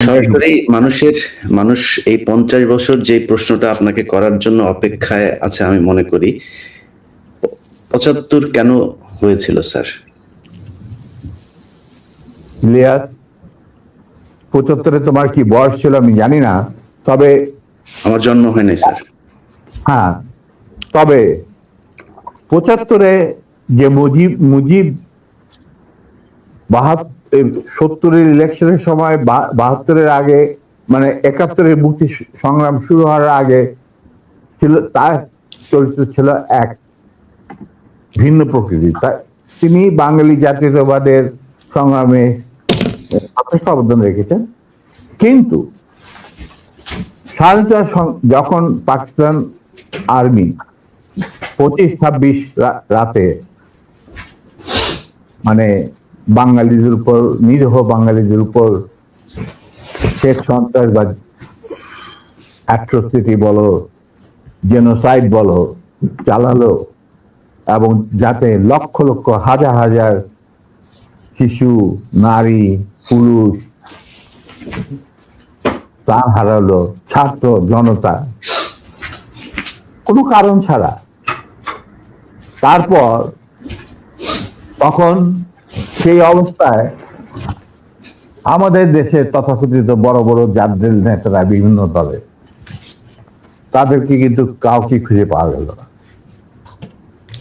সরাসরি মানুষ এই 50 বছর যে প্রশ্নটা আপনাকে করার জন্য অপেক্ষায় আছে আমি মনে করি। 75 কেন হয়েছিল স্যার? ইলিয়াস, 75-এ তোমার কি বয়স ছিল আমি জানি না, তবে আমার জন্ম হয় নাই স্যার। হ্যাঁ, তবে 75-এ যে মুজিব 70-এর ইলেকশনের সময় 72-এর আগে, মানে 71-এর মুক্তি সংগ্রাম শুরু হওয়ার আগে ছিল, তার চরিত্র ছিল এক ভিন্ন প্রকৃতি। তিনি বাঙালি জাতীয়তাবাদের সংগ্রামে যথেষ্ট অবদান রেখেছেন, কিন্তু স্বাধীনতা যখন পাকিস্তান আর্মি 25-26 রাতে মানে বাঙালিদের উপর, নিরীহ বাঙালিদের উপর শেখ সন্ত্রাসবাদ, অ্যাট্রোসিটি বলো, জেনোসাইড বলো, চালালো, এবং যাতে লক্ষ লক্ষ হাজার হাজার শিশু, নারী, পুরুষ প্রাণ হারালো, ছাত্র জনতা কোনো কারণ ছাড়া। তারপর তখন সেই অবস্থায় আমাদের দেশের তথাকথিত বড় বড় জাতীয় নেতারা বিভিন্ন দলে, তাদেরকে কিন্তু কাউকে খুঁজে পাওয়া গেল না।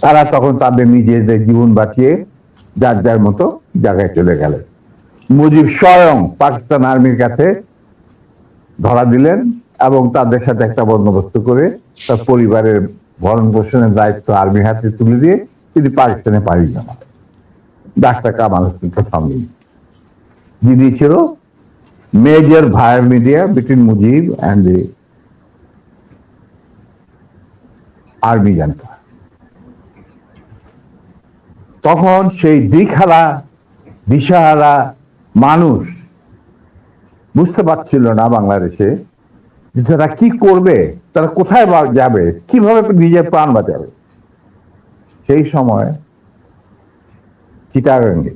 তারা তখন তাদের নিজেদের জীবন বাঁচিয়ে যার যার মতো জায়গায় চলে গেলেন। মুজিব স্বয়ং পাকিস্তান আর্মির কাছে ধরা দিলেন এবং তাদের সাথে একটা বন্দোবস্ত করে তার পরিবারের ভরণ পোষণের দায়িত্ব আর্মির হাতে তুলে দিয়ে তিনি পাকিস্তানে পাড়ি জমান। ডাক্তার কামাল হোসেনকে সামনে, যিনি ছিল major via media between Mujib and the army junta. তখন সেই দিশাহারা মানুষ বুঝতে পারছিল না বাংলাদেশে যে তারা কি করবে, তারা কোথায় যাবে, কিভাবে নিজের প্রাণ বাঁচাবে। সেই সময় চিটাগাঙ্গে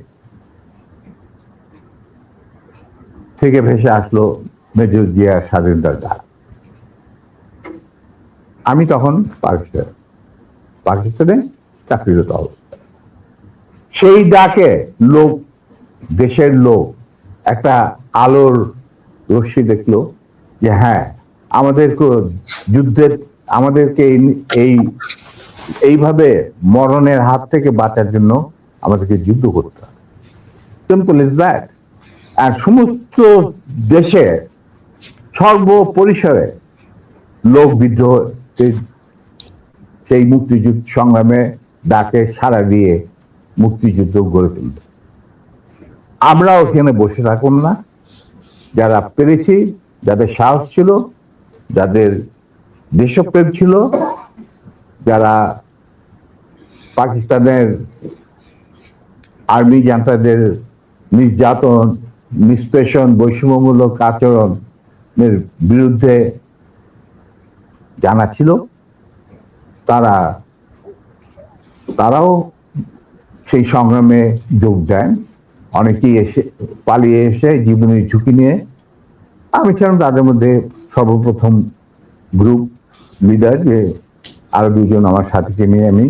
থেকে ভেসে আসলো মেজর জিয়ার স্বাধীনতার ডাক। আমি তখন পাকিস্তানে চাকরিরত অবস্থা। সেই ডাকে দেশের লোক একটা আলোর রশ্মি দেখলো যে হ্যাঁ, আমাদেরকে এইভাবে মরণের হাত থেকে বাঁচার জন্য আমাদেরকে যুদ্ধ করতে হবে। Simple is that. আর সমস্ত দেশে সর্বপরিসরে লোক বিদ্রোহ, সেই মুক্তিযুদ্ধ সংগ্রামে ডাকে সাড়া দিয়ে মুক্তিযুদ্ধ গড়ে তুলবে। আমরাও এখানে বসে থাকুন না, যারা পেরেছি, যাদের সাহস ছিল, যাদের দেশপ্রেম ছিল, যারা পাকিস্তানের আর্মি জান্তাদের নির্যাতন, নিষ্পেষণ, বৈষম্যমূলক আচরণের বিরুদ্ধে জানা ছিল, তারাও সেই সংগ্রামে যোগ দেন। অনেকেই পালিয়ে এসে জীবনের ঝুঁকি নিয়ে। আমি ছিলাম তাদের মধ্যে সর্বপ্রথম গ্রুপ লিডার, যে আরো দুজন আমার সাথীকে নিয়ে আমি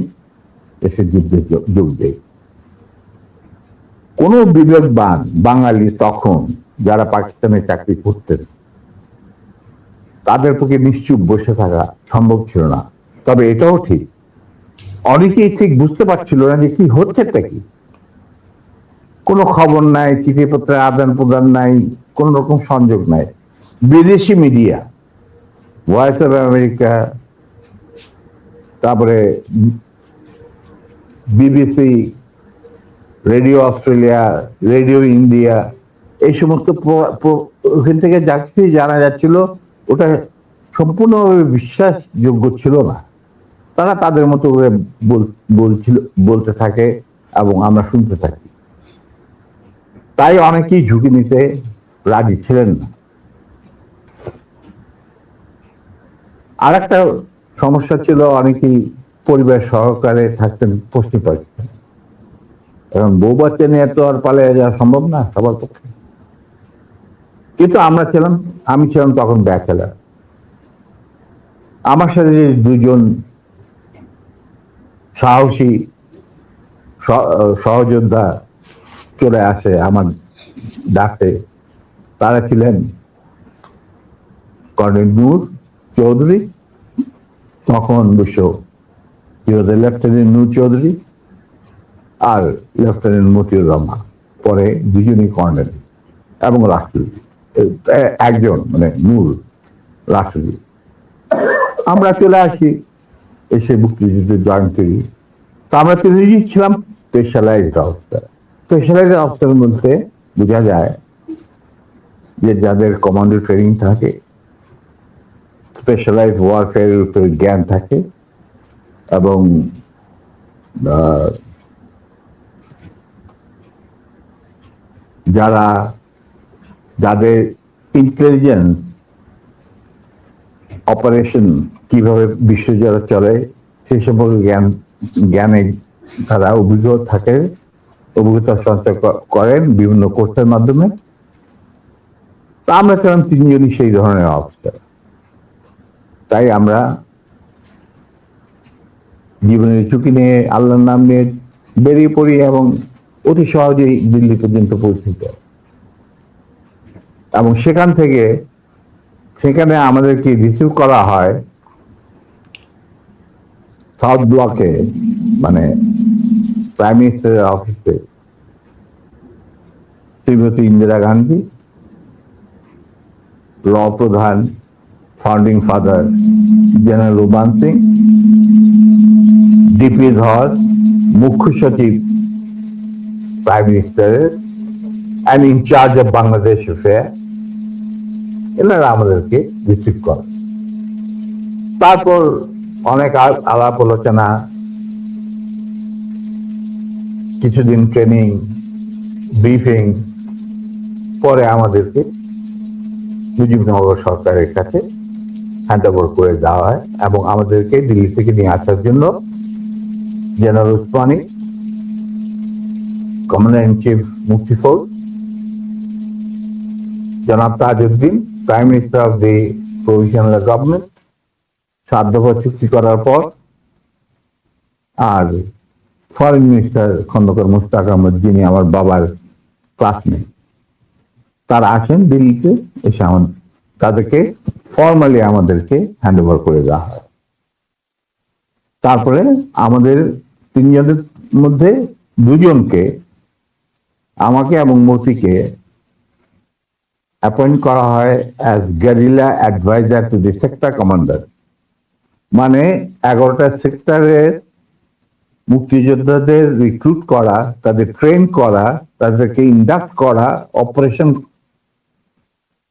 এসে যুদ্ধে যোগ দেই। কোন বিবেকবান বাঙালি তখন যারা পাকিস্তানে চাকরি করতেন, তাদের পক্ষে নিশ্চুপ বসে থাকা সম্ভব ছিল না। তবে এটাও ঠিক, অনেকেই ঠিক বুঝতে পারছিল না যে কি হচ্ছেটা কি। কোনো খবর নাই, চিঠিপত্রের আদান প্রদান নাই, কোন রকম সংযোগ নাই। বিদেশি মিডিয়া, ভয়েস অফ আমেরিকা, তারপরে BBC, radio Australia, radio India, এই সমস্ত ওখান থেকে যা কিছু জানা যাচ্ছিল ওটা সম্পূর্ণভাবে বিশ্বাসযোগ্য ছিল না। তারা তাদের মতো করে বলতে থাকে এবং আমরা শুনতে থাকি। তাই অনেকেই ঝুঁকি নিতে রাজি ছিলেন না। আর একটা সমস্যা ছিল, অনেকেই পরিবার সহকারে থাকতেন পশ্চিম পাকিস্তান, এবং বউ বাচ্চা নিয়ে তো আর পালিয়ে যাওয়া সম্ভব না সবার পক্ষে। কিন্তু আমি ছিলাম তখন ব্যাচেলার। আমার সাথে যে দুজন সাহসী সহযোদ্ধা চলে আসে আমার ডাকে, তারা ছিলেন কর্নেল নূর চৌধুরী, তখন লেফটেন্যান্ট নূর চৌধুরী আর লেফটেন্যান্ট মতিউর রহমান, পরে দুজনই কর্নেল এবং রাষ্ট্রপতি, একজন মানে নূর রাষ্ট্রপতি। আমরা চলে আসি, এসে মুক্তিযুদ্ধে জয়েন করি। তো আমরা তিনজনই ছিলাম স্পেশালাইজড অফিসার। স্পেশালাইজড অফিসারের মধ্যে বোঝা যায় যে যাদের কমান্ডো ট্রেনিং থাকে, স্পেশালাইজড ওয়ারফেয়ারের উপরে জ্ঞান থাকে, এবং যাদের ইন্টেলিজেন্স অপারেশন কিভাবে বিশ্বজুড়ে চলে সেই সম্পর্কে জ্ঞানে তারা অভিজ্ঞতা সঞ্চয় করেন বিভিন্ন কোর্সের মাধ্যমে। তা আমরা ছিলাম তিনজনই সেই ধরনের অফিসার। তাই আমরা জীবনের ঝুঁকি নিয়ে আল্লাহর নাম নিয়ে বেরিয়ে পড়ি এবং অতি সহজেই দিল্লি পর্যন্ত পৌঁছে যায়। এবং সেখানে আমাদেরকে রিসিভ করা হয় সাউথ ব্লকে, মানে প্রাইম মিনিস্টারের অফিসে শ্রীমতী ইন্দিরা গান্ধী, ল প্রধান founding father general Ruban Singh, DP Dhar, মুখ্য সচিব প্রাইম মিনিস্টারের and in charge of Bangladesh affair, এনারা আমাদেরকে রিসিভ করে। তারপর অনেক আলাপ আলোচনা, কিছুদিন ট্রেনিং, ব্রিফিং, পরে আমাদেরকে মুজিবনগর সরকারের কাছে হ্যান্ড ওভার করে দেওয়া হয় এবং আমাদেরকে দিল্লি থেকে নিয়ে আসার জন্য general Usmani, commander in chief মুক্তি ফৌজ, জনাব Tajuddin, prime minister of the provisional government, 7 দফা চুক্তি করার পর, আর ফরেন মিনিস্টার খন্দকার মুশতাক আহমদ, যিনি আমার বাবার ক্লাসমেট, তারা আসেন দিল্লিতে। এসে তাদেরকে ফর্মালি আমাদেরকে হ্যান্ড ওভার করে দেওয়া হয়। তারপরে আমাদের তিনজনের মধ্যে দুজনকে, আমাকে এবং মতিকে, অ্যাপয়েন্ট করা হয় as guerrilla adviser to the sector commander. মানে 11টা সেক্টরের মুক্তিযোদ্ধাদের রিক্রুট করা, তাদের ট্রেন করা, তাদেরকে ইন্ডাক্ট করা, অপারেশন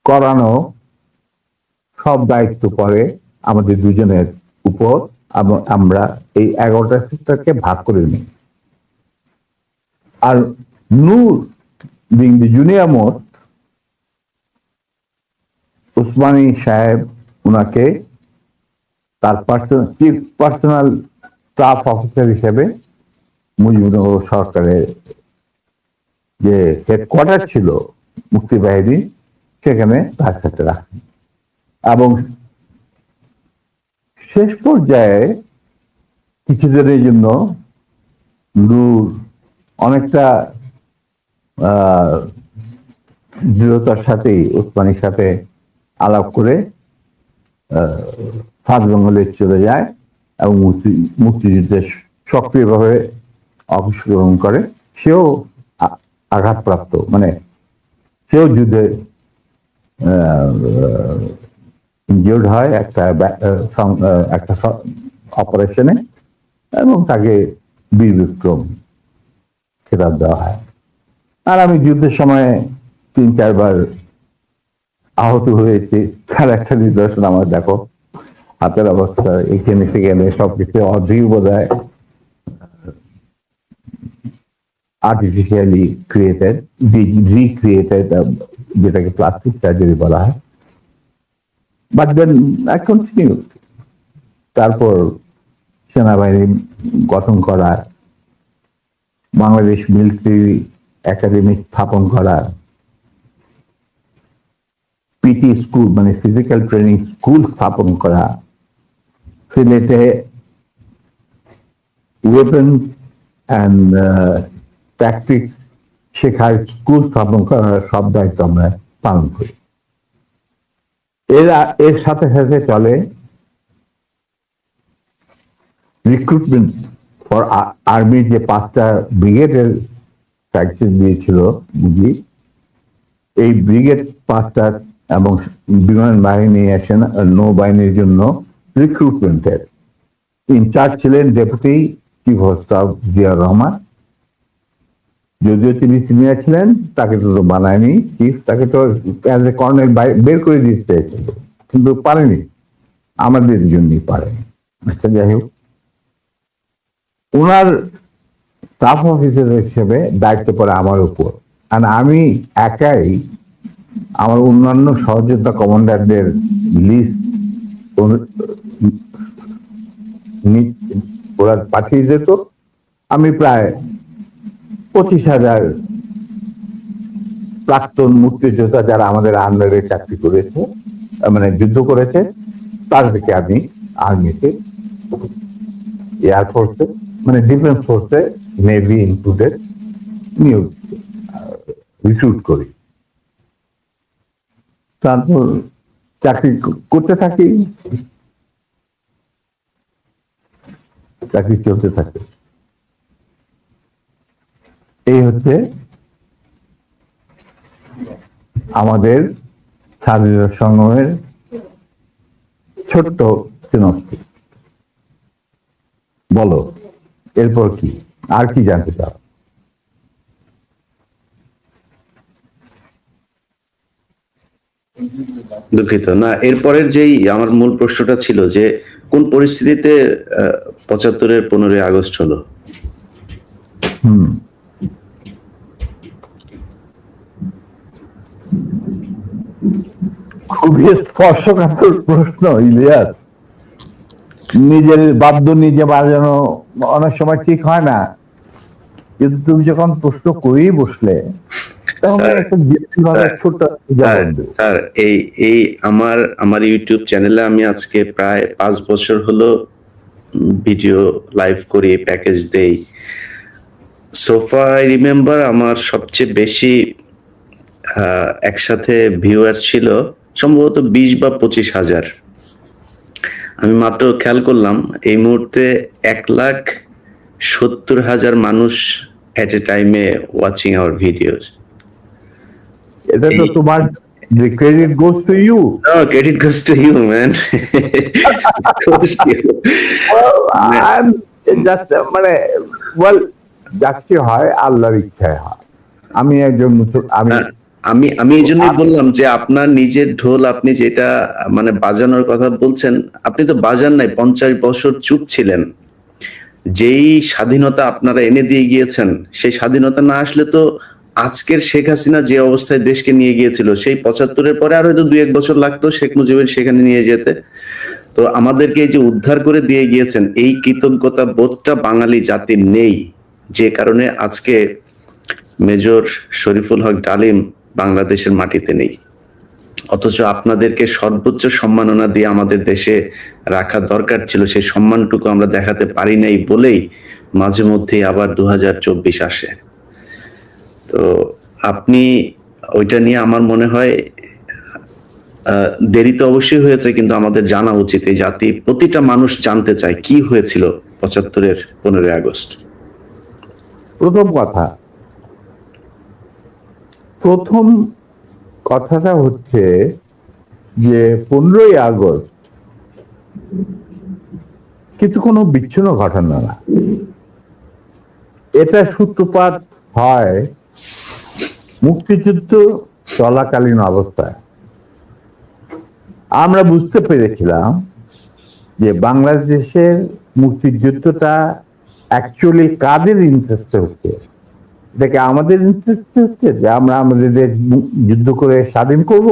করানো, সব দায়িত্ব পড়ে আমাদের দুজনের উপর। আমরা এই 11টা সেক্টরকে ভাগ করে নিই। আর Noor being the junior most, Osmani সাহেব উনাকে তার পার্সোনাল স্টাফ অফিসার হিসেবে মুজিবনগর সরকারের যে হেডকোয়ার্টার ছিল মুক্তিবাহিনী, সেখানে তার সাথে রাখেন। এবং শেষ পর্যায়ে কিছুদিনের জন্য নূর অনেকটা দৃঢ়তার সাথেই উসমানীর সাথে আলাপ করে সাত বেঙ্গলে চলে যায় এবং মুক্তিযুদ্ধে সক্রিয়ভাবে অংশগ্রহণ করে। সেও আঘাতপ্রাপ্ত, মানে সেও যুদ্ধে ইনজিওর্ড হয় একটা অপারেশনে, এবং তাকে বীর বিক্রম খেতাব দেওয়া হয়। আর আমি যুদ্ধের সময় 3-4 বার আহত হয়েছি, তার একটা নিদর্শন আমার দেখো, হাতের অবস্থা এখানে সেখানে সবকিছু অর্ধেক বোধ হয় আর্টিফিশিয়ালি ক্রিয়েটেড, রিক্রিয়েটেড, যেটাকে প্লাস্টিক সার্জারি বলা হয়। But then I continue. তারপর সেনাবাহিনী গঠন করা, বাংলাদেশ মিলিটারি একাডেমি স্থাপন করা, পিটি স্কুল মানে ফিজিক্যাল ট্রেনিং স্কুল স্থাপন করা, সিলেটে ওয়েপন অ্যান্ড ট্যাকটিক্স শেখার স্কুল স্থাপন করার সব দায়িত্ব আমরা পালন করি। এর সাথে সাথে চলে রিক্রুটমেন্ট ফর আর্মি, যে 5টা ব্রিগেডের প্র্যাকটিস দিয়েছিল বুঝি, এই ব্রিগেড 5টা এবং বিমান বাহিনী, নৌবাহিনীর জন্য রিক্রুটমেন্টের ইনচার্জ ছিলেন deputy chief of staff Ziaur Rahman. যদিও তিনি সিনিয়র ছিলেন, তাকে তো বানায়নি চিফ, তাকে তো অ্যাজ এ কর্নেল বের করে দিতে চেয়েছিল, কিন্তু পারেনি, আমাদের জন্যই পারেনি। আচ্ছা, যাই হোক, ওনার স্টাফ অফিসার হিসেবে দায়িত্ব পড়ে আমার উপর। আর আমি একাই আমার অন্যান্য সহযোদ্ধা কমান্ডারদের লিস্ট ওরা পাঠিয়ে যেত। আমি প্রায় 25,000 প্রাক্তন মুক্তিযোদ্ধা যারা আমাদের আন্ডারে চাকরি করেছে, মানে যুদ্ধ করেছে, তাদেরকে আমি আর্মিতে, এয়ারফোর্সে, মানে ডিফেন্স ফোর্সে, নেভি ইনক্লুডেড, নিয়োগ রিক্রুট করি। তারপর চাকরি করতে থাকি, চাকরি চলতে থাকে। এই হচ্ছে আমাদের স্বাধীনতা সংগ্রামের ছোট্ট সিনপসিস। বলো এরপর কি, আর কি জানতে চাও? দুঃখিত না, এরপরের যেই আমার মূল প্রশ্নটা ছিল যে কোন পরিস্থিতিতে 75-এর 15ই আগস্ট হলো? খুবই স্পর্শকাতর প্রশ্ন ইলিয়াস। নিজের বাদ্য নিজে বাজানো অনেক সময় ঠিক হয় না, কিন্তু তুমি যখন প্রশ্ন করেই বসলে স্যার, এই আমার ইউটিউব চ্যানেলে আমি আজকে প্রায় 5 বছর হলো ভিডিও লাইভ করি, প্যাকেজ দেই। সোফা আই রিমেম্বার আমার সবচেয়ে বেশি একসাথে ভিউয়ার ছিল সম্ভবত 20 বা 25,000। আমি মাত্র খেয়াল করলাম এই মুহূর্তে 1,70,000 মানুষ এট এ টাইমে ওয়াচিং আওয়ার ভিডিওস। এটা তো তোমার, the credit goes to you. No, credit goes to you, man. Goes to you. Well, I'm just যাচ্ছে হয় আল্লাহর ইচ্ছায় হয়। আমি একজন আমি এই জন্যই বললাম যে আপনার নিজের ঢোল, আপনি যেটা মানে বাজানোর কথা বলছেন, আপনি তো বাজান নাই, 50 বছর চুপ ছিলেন। যেই স্বাধীনতা আপনারা এনে দিয়ে গিয়েছেন, সেই স্বাধীনতা না আসলে তো আজকের শেখ হাসিনা যে অবস্থায় দেশকে নিয়ে গিয়েছিল, সেই 75-এর পরে আরো হয়তো 2-1 বছর লাগতো শেখ মুজিবের সেখানে নিয়ে যেতে। তো আমাদেরকে এই যে উদ্ধার করে দিয়ে গিয়েছেন, এই কৃতজ্ঞতা বোধটা বাঙালি জাতির নেই, যে কারণে আজকে মেজর শরীফুল হক ডালিম বাংলাদেশের মাটিতে নেই। অথচ আপনাদেরকে সর্বোচ্চ সম্মাননা দিয়ে আমাদের দেশে রাখা দরকার ছিল, সেই সম্মানটুকু আমরা দেখাতে পারি নাই বলেই মাঝে মধ্যেই আবার 2024 আসে। তো আপনি ওইটা নিয়ে আমার মনে হয় দেরি তো অবশ্যই হয়েছে, কিন্তু আমাদের জানা উচিত। এই জাতি, প্রতিটা মানুষ জানতে চায় কি হয়েছিল 75-এর 15ই আগস্ট। প্রথম কথাটা হচ্ছে যে 15ই আগস্ট কিন্তু কোনো বিচ্ছিন্ন ঘটনা না। এটা সূত্রপাত হয় মুক্তিযুদ্ধ চলাকালীন অবস্থায়। আমরা বুঝতে পেরেছিলাম যে বাংলাদেশের মুক্তিযুদ্ধটা অ্যাকচুয়ালি কাদের ইন্টারেস্টে হচ্ছে। দেখে আমাদের ইন্টারেস্টে হচ্ছে যে আমরা আমাদের যুদ্ধ করে স্বাধীন করব,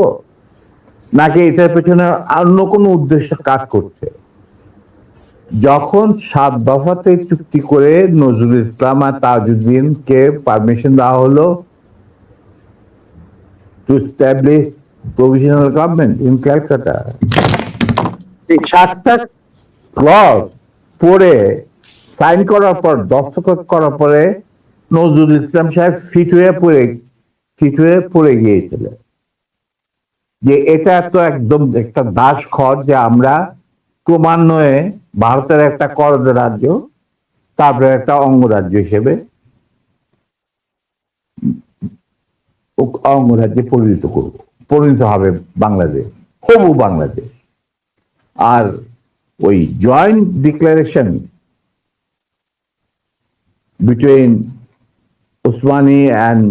নাকি এটার পেছনে অন্য কোনো উদ্দেশ্য কাজ করছে। যখন 7 দফাতে চুক্তি করে নজরুল ইসলাম আর তাজউদ্দিনকে পারমিশন দেওয়া হলো to establish provisional government in Calcutta. এই 7টা ক্লজ পড়ে সাইন করার পর, দস্তখত করার পরে নজরুল ইসলাম সাহেব ফিট হয়ে পড়ে গিয়েছিলেন যে এটা তো একদম একটা দাস খর, যে আমরা ক্রমান্বয়ে ভারতের একটা করদ রাজ্য, তারপরে একটা অঙ্গরাজ্য হিসেবে অঙ্গরাজ্যে পরিণত হবে বাংলাদেশ, হবু বাংলাদেশ। আর ওই joint declaration between Usmani and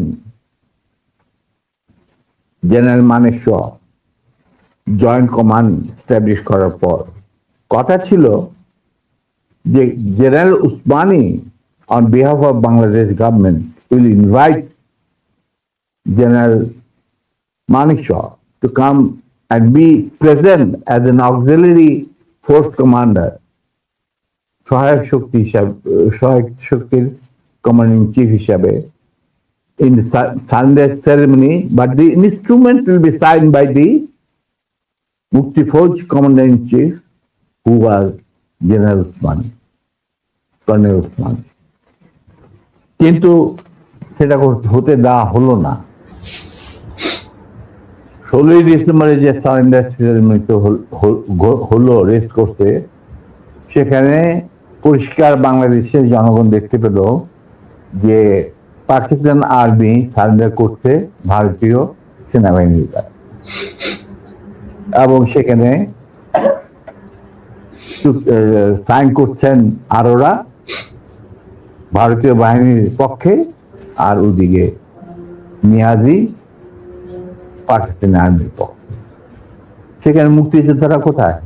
general Manekshaw joint command establish করার পর কথা ছিল যে general Usmani on behalf of Bangladesh government will invite General Manekshaw to come and be present as an auxiliary force commander, সহায়ক শক্তির commanding chief হিসাবে in the Sunday ceremony, but the instrument will be signed by the Mukti Fauj commander-in-chief, who was General Usmani, Colonel Usmani. কিন্তু সেটা হতে দেওয়া হলো না। 16 ডিসেম্বরে যে সারেন্ডার সেরেমনি হলো রেস করতে, সেখানে পরিষ্কার বাংলাদেশের জনগণ দেখতে পেল যে পাকিস্তান আর্মি সারেন্ডার করছে ভারতীয় সেনাবাহিনীর কাছে, এবং সেখানে সাইন করছেন আরোরা ভারতীয় বাহিনীর পক্ষে, আর ওদিকে নিয়াজি পাকিস্তানি আর্মির পক্ষে। সেখানে মুক্তিযোদ্ধারা কোথায়?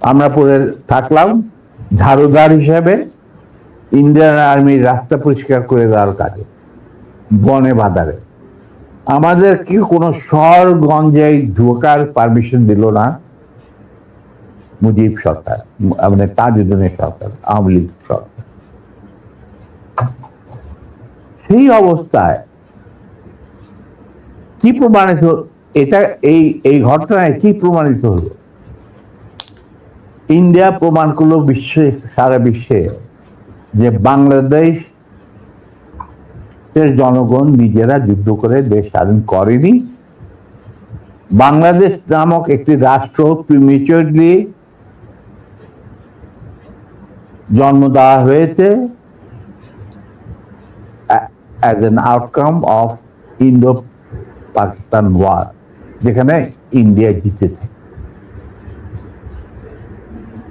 আমরা পরে থাকলাম ঝাড়ুদার হিসেবে ইন্ডিয়ান আর্মির রাস্তা পরিষ্কার করে দেওয়ার কাজে, বনে বাজারে। আমাদের কি কোনো শহরগঞ্জে ঢোকার পারমিশন দিল না মুজিব সরকার, মানে তাজউদ্দিনের সরকার, আওয়ামী লীগ সরকার। সেই অবস্থায় কি প্রমাণিত, এটা এই ঘটনায় কি প্রমাণিত হলো? ইন্ডিয়া প্রমাণ করলো সারা বিশ্বে যে বাংলাদেশ জনগণ নিজেরা যুদ্ধ করে দেশ স্বাধীন করেনি। বাংলাদেশ নামক একটি রাষ্ট্র প্রিমেচুরলি জন্ম দেওয়া হয়েছে as an outcome of Indo-Pakistan war, যেখানে ইন্ডিয়া জিতেছে।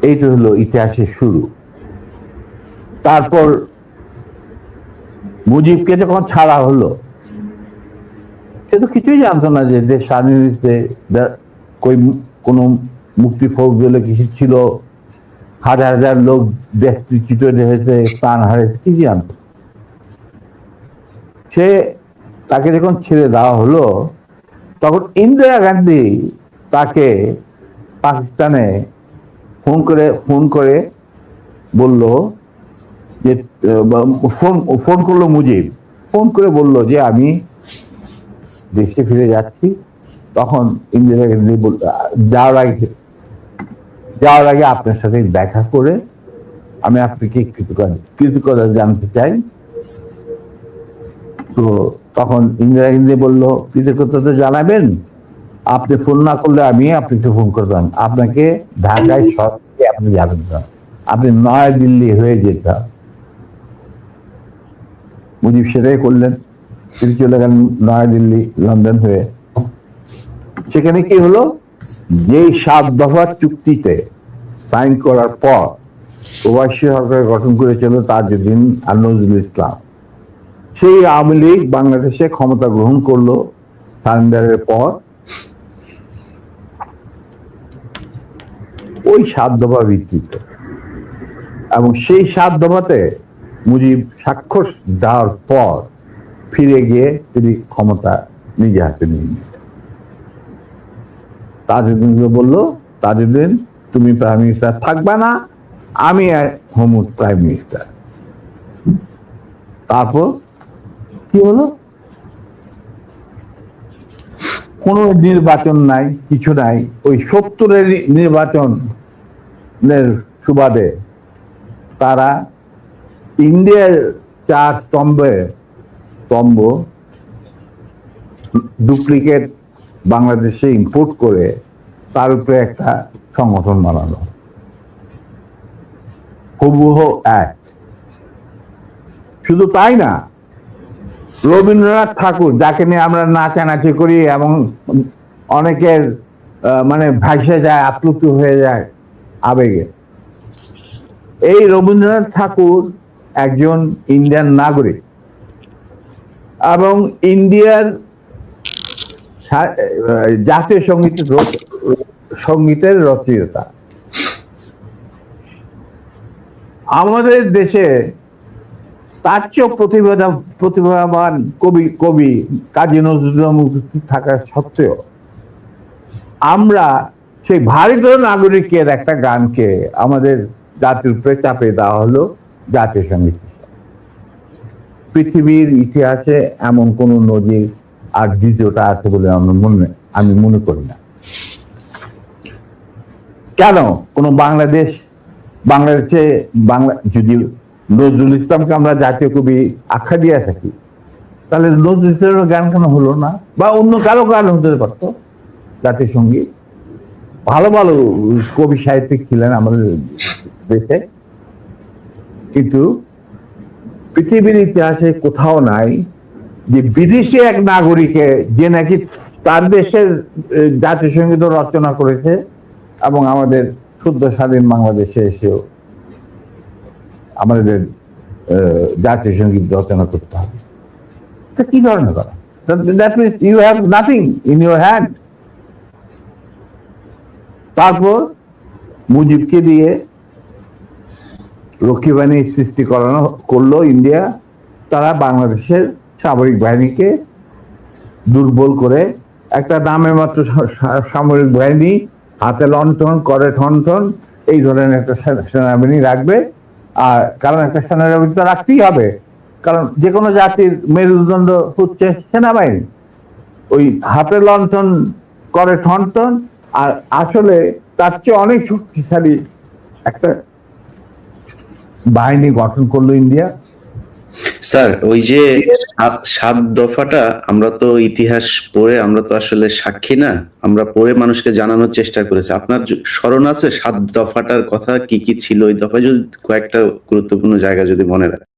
এইটা হলো ইতিহাসের শুরু। তারপর মুজিবকে যখন ছাড়া হলো, সে তো কিছুই জানতো না যে দেশ স্বাধীন হয়েছে, কোনো মুক্তি ফৌজ বলে কিছু ছিল, হাজার হাজার লোক দেশচ্যুত হয়েছে, প্রাণ হারিয়েছে, কি জানতো? তাকে যখন ছেড়ে দেওয়া হলো, তখন ইন্দিরা গান্ধী তাকে পাকিস্তানে ফোন করে বলল যে, ফোন করলো মুজিব, ফোন করে বলল যে আমি দেশে ফিরে যাচ্ছি। তখন ইন্দিরা গান্ধী যাওয়ার আগে আপনার সাথে দেখা করে আমি আপনাকে কৃতজ্ঞতা জানতে চাই। তো তখন ইন্দিরা গান্ধী বলল, কৃতজ্ঞতা তো জানাবেন, আপনি ফোন না করলে আমি আপনাকে ফোন করতাম, আপনাকে ঢাকায় সরকারে আপনি যাবেন না, আপনি নয়াদিল্লি হয়ে যেতাম। মুজিব সেটাই করলেন, তিনি চলে গেলেন নয়াদিল্লি, লন্ডন হয়ে। সেখানে কি হলো, যে 7 দফা চুক্তিতে সাইন করার পর প্রবাসী সরকার গঠন করেছিল তাজউদ্দিন আর নজরুল ইসলাম, সেই আওয়ামী লীগ বাংলাদেশে ক্ষমতা গ্রহণ করলো সারেন্ডারের পর। ওই 7 দফা ভিত্তিতে, এবং সেই 7 দফাতে মুজিব স্বাক্ষর দেওয়ার পর ফিরে গিয়ে তিনি ক্ষমতা নিজে হাতে নিয়ে নিলেন। তাজউদ্দিনকে বললো, তাজউদ্দিন তুমি প্রাইম মিনিস্টার থাকবা না, আমি হবো প্রাইম মিনিস্টার। তারপর কি হলো, কোনো নির্বাচন নাই, কিছু নাই। ওই 70-এর নির্বাচনের সুবাদে তারা ইন্ডিয়ার 4 স্তম্ভ ডুপ্লিকেট বাংলাদেশে ইম্পোর্ট করে তার উপরে একটা সংগঠন বানানো, হুবহু এক। শুধু তাই না, রবীন্দ্রনাথ ঠাকুর, যাকে নিয়ে আমরা নাচানাচি করি এবং অনেকের মানে ভাসে যায়, আপ্লুত হয়ে যায় আবেগে, এই রবীন্দ্রনাথ ঠাকুর একজন ইন্ডিয়ান নাগরিক এবং ইন্ডিয়ার জাতীয় সঙ্গীতের রচয়িতা। আমাদের দেশে তার চেয়েও প্রতিভাবান কবি কাজী নজরুল থাকা সত্ত্বেও আমরা সেই ভারতীয় নাগরিকের একটা গানকে আমাদের জাতির উপরে চাপে দেওয়া হলো জাতীয় সঙ্গীত। পৃথিবীর ইতিহাসে এমন কোন নজির আর দ্বিতীয়টা আছে বলে আমি মনে করি না। কেন কোন বাংলাদেশে যদি নজরুল ইসলামকে আমরা জাতীয় কবি আখ্যা দিয়ে থাকি, তাহলে নজরুল ইসলামের গান কেন হলো না? বা অন্য কারো গান হতে পারতো জাতীয় সঙ্গীত। ভালো ভালো কবি সাহিত্যিক ছিলেন আমাদের দেশে, কিন্তু পৃথিবীর ইতিহাসে কোথাও নাই যে বিদেশি এক নাগরিকে যে নাকি তার দেশের জাতীয় সঙ্গীত রচনা করেছে এবং আমাদের শুদ্ধ স্বাধীন বাংলাদেশে এসেও আমাদের জাতীয় সঙ্গীত রচনা করতে হবে। কি ধরনের কথা? That means you have nothing in your hand. তারপর মুজিবকে দিয়ে রক্ষী বাহিনীর সৃষ্টি করলো ইন্ডিয়া। তারা বাংলাদেশের সামরিক বাহিনীকে দুর্বল করে একটা নামে মাত্র সামরিক বাহিনী, হাতে লণ্ঠন, করে ঠনঠন, এই ধরনের একটা সেনাবাহিনী রাখবে। আর কারণ একটা সেনাবাহিনী তো রাখতেই হবে, কারণ যে কোনো জাতির মেরুদণ্ড হচ্ছে সেনাবাহিনী। ওই হাতে লণ্ঠন, করে ঠনঠন, আর আসলে তার চেয়ে অনেক শক্তিশালী একটা বাহিনী গঠন করলো ইন্ডিয়া। স্যার, ওই যে 7 দফাটা, আমরা তো ইতিহাস পড়ে, আমরা তো আসলে সাক্ষী না, আমরা পড়ে মানুষকে জানানোর চেষ্টা করেছি। আপনার স্মরণ আছে 7 দফাটার কথা কি কি ছিল? ওই দফায় যদি কয়েকটা গুরুত্বপূর্ণ জায়গা যদি মনে রাখেন।